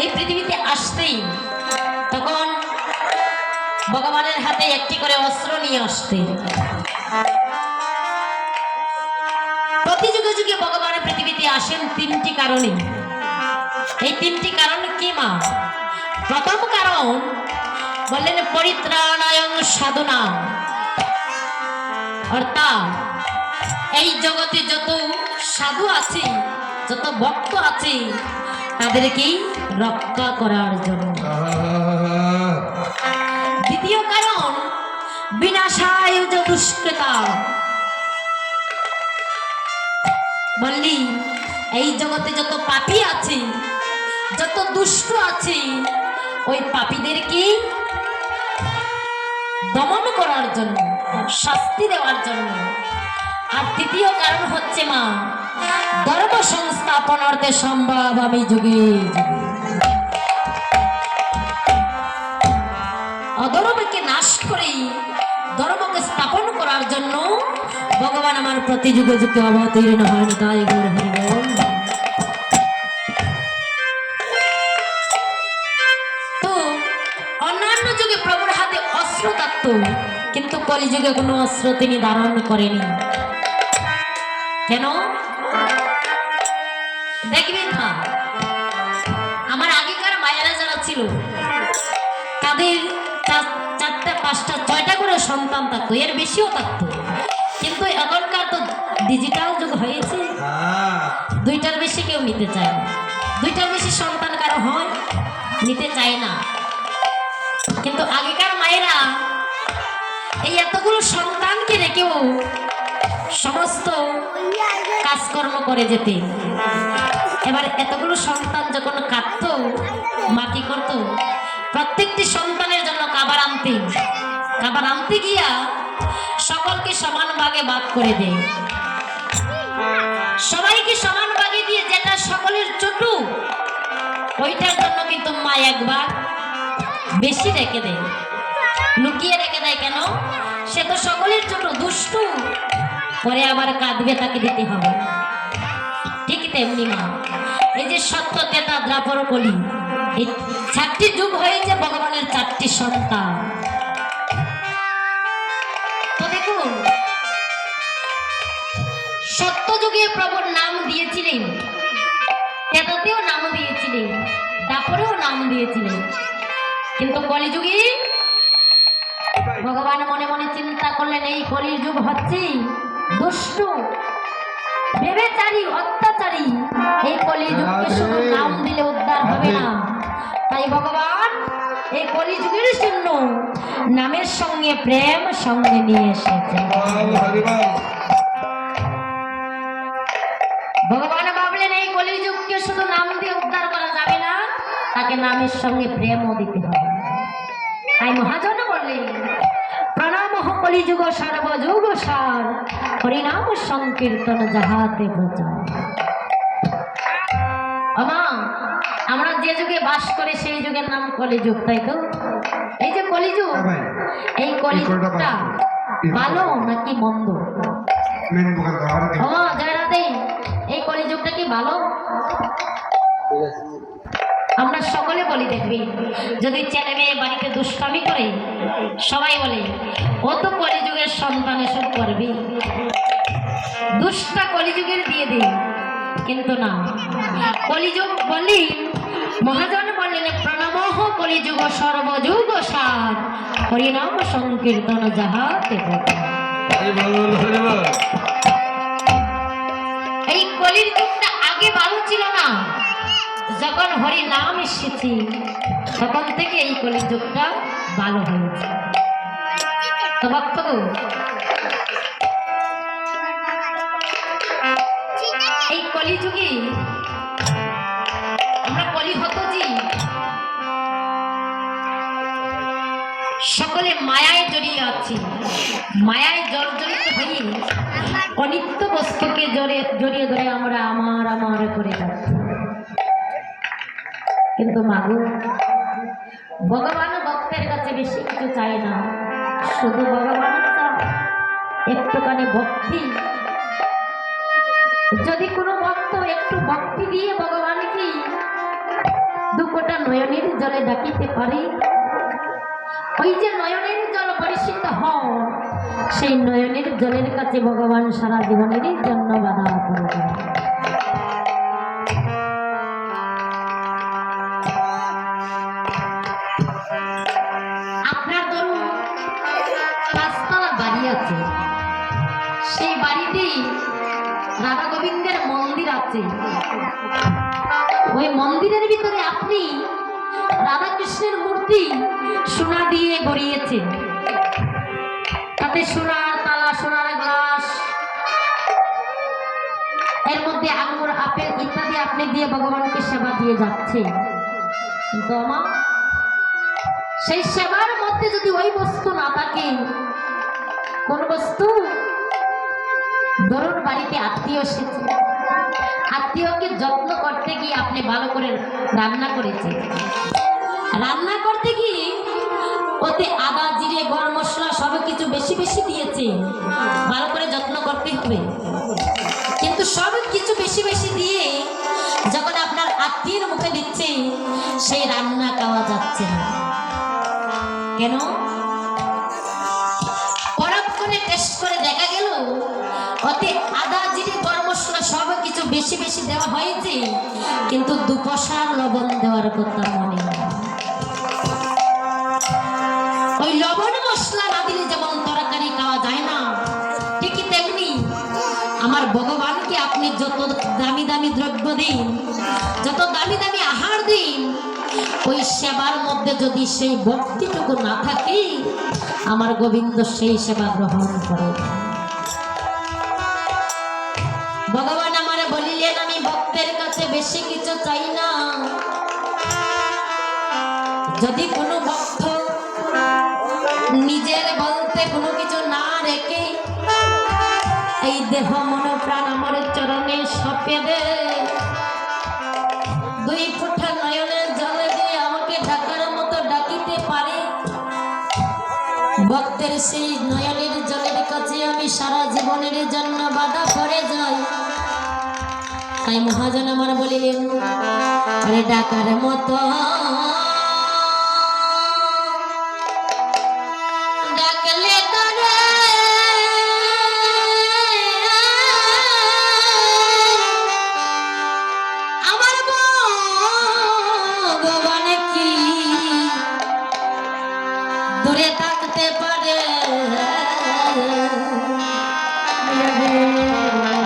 এই পৃথিবীতে আসতেই তখন ভগবানের হাতে একটি করে অস্ত্র নিয়ে আসতেন। প্রতি যুগে যুগে ভগবান পৃথিবীতে আসেন তিনটি কারণে। এই তিনটি কারণ কি মা? প্রথম কারণ বললেন পরিত্রাণায় সাধনা, অর্থাৎ এই জগতে যত সাধু আছে, যত ভক্ত আছে, তাদেরকেই রক্ষা করার জন্য। দ্বিতীয় কারণ বিনাশায় দুষ্কৃতা, বললি এই জগতে যত পাপী আছে, যত দুষ্ট আছে, ওই পাপীদেরকে দমন করার জন্য, শাস্তি দেওয়ার জন্য। আর তৃতীয় কারণ হচ্ছে মা ধর্ম সংস্থাপনার্থে সম্ভব আমি যুগে যুগে অধর্মকে নাশ করে ধর্মকে স্থাপন করার জন্য ভগবান আমার প্রতি যুগে যুগে অবতীর্ণ হয়নি। তাই গৌর হরি বল। তো অন্যান্য যুগে প্রভুর হাতে অস্ত্র থাকত, কিন্তু কলিযুগে কোনো অস্ত্র তিনি ধারণ করেনি। কেন? দেখবেন মা, আমার আগেকার মায়েরা যারা ছিল তাদের 4টা 5টা 6টা করে সন্তান থাকতো, এর বেশিও থাকতো। কিন্তু এখনকার তো ডিজিটাল যুগ হয়েছে, 2টার বেশি কেউ নিতে চায় না। 2টার বেশি সন্তান কারো হয়, নিতে চায় না। কিন্তু আগেকার মায়েরা এই এতগুলো সন্তানকে রেখেও সমস্ত কাজকর্ম করে যেতে। এবার এতগুলো সন্তান যখন কাঁদত, মা কি করতো? প্রত্যেকটি সন্তানের জন্য খাবার আনতেন। খাবার আনতে গিয়া সকলকে সমান ভাগে ভাগ করে দেয়। সবাইকে সমান ভাগে দিয়ে যেটা সকলের ছোট, ওইটার জন্য কিন্তু মা একবার বেশি রেখে দেয়, লুকিয়ে রেখে দেয়। কেন? সে তো সকলের ছোট, দুষ্টু, পরে আবার কাঁদবে, তাকে দিতে হবে। ঠিক তেমনি মা, এই যে সত্য, ত্রেতা, দ্বাপর, কলি, এই 4টি যুগ হয়েছে ভগবানের 4টি সন্তান। তো দেখুন, সত্য যুগে প্রভুর নাম দিয়েছিলেন, ত্রেতাতেও নাম দিয়েছিলেন, দ্বাপরেও নাম দিয়েছিলেন। কিন্তু কলিযুগে ভগবান মনে মনে চিন্তা করলেন, এই কলির যুগ হচ্ছে দুষ্ট, বেবেচারী, অত্যাচারী। এই কলিযুগকে শুধু নাম দিলে উদ্ধার হবে না। তাই ভগবান এই কলিযুগের জন্য নামের সঙ্গে প্রেম সঙ্গে নিয়ে এসেছে। ভগবান ভাবলেন এই কলিযুগকে শুধু নাম দিয়ে উদ্ধার করা যাবে না, তাকে নামের সঙ্গে প্রেমও দিতে হবে। তাই মহাজন বললেন, প্রণাম কলিযুগ সর্বযুগ সার, হরিনাম সংকীর্তন যাহাতে প্রচার। আমা, আমরা যে যুগে বাস করি সেই যুগের নাম কলিযুগ, তাই তো? এই যে কলিযুগ, এই কলিযুগটা ভালো নাকি মন্দ? আমা জয় রাধে, এই কলিযুগটা কি ভালো? আমরা সকলে বলি, দেখবি যদি ছেলে মেয়ে বাড়িতে দুষ্টামি করে, সবাই বলে ও তো কলিযুগের সন্তান, এসব করবি, দুষ্টা কলিযুগের দিয়ে দিই। কিন্তু না, কলিযুগ বলি মহাজন বললেন, প্রণামঃ কলিযুগ সর্বযুগ সার, হরিনাম সংকীর্তন যাহাতে প্রচার। এই কলির যুগটা আগে ভালো ছিল না, যখন হরি নাম এসেছে তখন থেকে এই কলিযুগটা ভালো হয়েছে। তো ভক্ত, এই কলিযুগে আমরা কলিহতজি সকলে মায়ায় জড়িয়ে আছি, মায়ায় জর্জরিত হয়ে অনিত্য বস্তুকে জড়িয়ে ধরে আমরা আমার আমার করে যাচ্ছি। কিন্তু মাগো, ভগবান ভক্তের কাছে বেশি কিছু চাই না, শুধু ভগবান একটুখানি ভক্তি। যদি কোনো ভক্ত একটু ভক্তি দিয়ে ভগবানকে 2 কোটা নয়নের জলে ডাকিতে পারে, ওই যে নয়নের জল পরিষিত হন, সেই নয়নের জলের কাছে ভগবান সারা জীবনের জন্য বাধা করে দেন। আপনার ধরুন পাঁচতলা বাড়ি আছে, সেই বাড়িতেই রাধা গোবিন্দের মন্দির আছে। ওই মন্দিরের ভিতরে আপনি রাধা কৃষ্ণের মূর্তি সোনা দিয়ে গড়িয়েছেন, তাতে সোনার তালা, সোনার গ্লাস, এর মধ্যে আঙ্গুর, আপেল ইত্যাদি আপনি দিয়ে ভগবানকে সেবা দিয়ে যাচ্ছেন। কিন্তু আমার সেই সেবার মধ্যে যদি ওই বস্তু না থাকে, কোন বস্তু? ধরুন বাড়িতে আত্মীয় এসেছে, আত্মীয়কে যত্ন করতে গিয়ে আপনি ভালো করে রান্না করেছেন, রান্না করতে গিয়ে ওতে আদা, জিরে, গরম মশলা সব কিছু বেশি বেশি দিয়েছে, ভালো করে যত্ন করতে হবে। কিন্তু সব কিছু বেশি বেশি দিয়ে যখন আপনার আত্মীয়ের মুখে দিচ্ছে, সেই রান্না খাওয়া যাচ্ছে না। কেন? পরক্ষণে টেস্ট করে দেখা গেল ওতে আদা, জিরে, গরম মশলা সব কিছু বেশি বেশি দেওয়া হয়েছে, কিন্তু দুপসার লবণ দেওয়ার কথা মনে নেই। ওই লবণ মশলা না দিলে যেমন তরকারি খাওয়া যায় না, ঠিকই তেমনি আমার ভগবানকে আপনি যত দামি দামি দ্রব্য দিন, যত দামি দামি আহার দিন, ওই সেবার মধ্যে যদি সেই ভক্তিটুকু না থাকে, আমার গোবিন্দ সেই সেবা গ্রহণ করে। ভগবান আমারে বলিলেন, আমি ভক্তের কাছে বেশি কিছু চাই না। যদি কোনো ভক্ত নিজের বলতে কোনো কিছু না রেখে এই দেহ মন প্রাণ আমার চরণে সঁপে দে, দুই ফোঁটা নয়নের জলে দিয়ে আমাকে ডাকার মতো ডাকিতে পারে, ভক্তের সেই নয়নের জলের কাছে আমি সারা জীবনের জন্য বাধা পড়ে যাই। তাই মহাজন আমার বলিলেন, আরে ডাকার মতো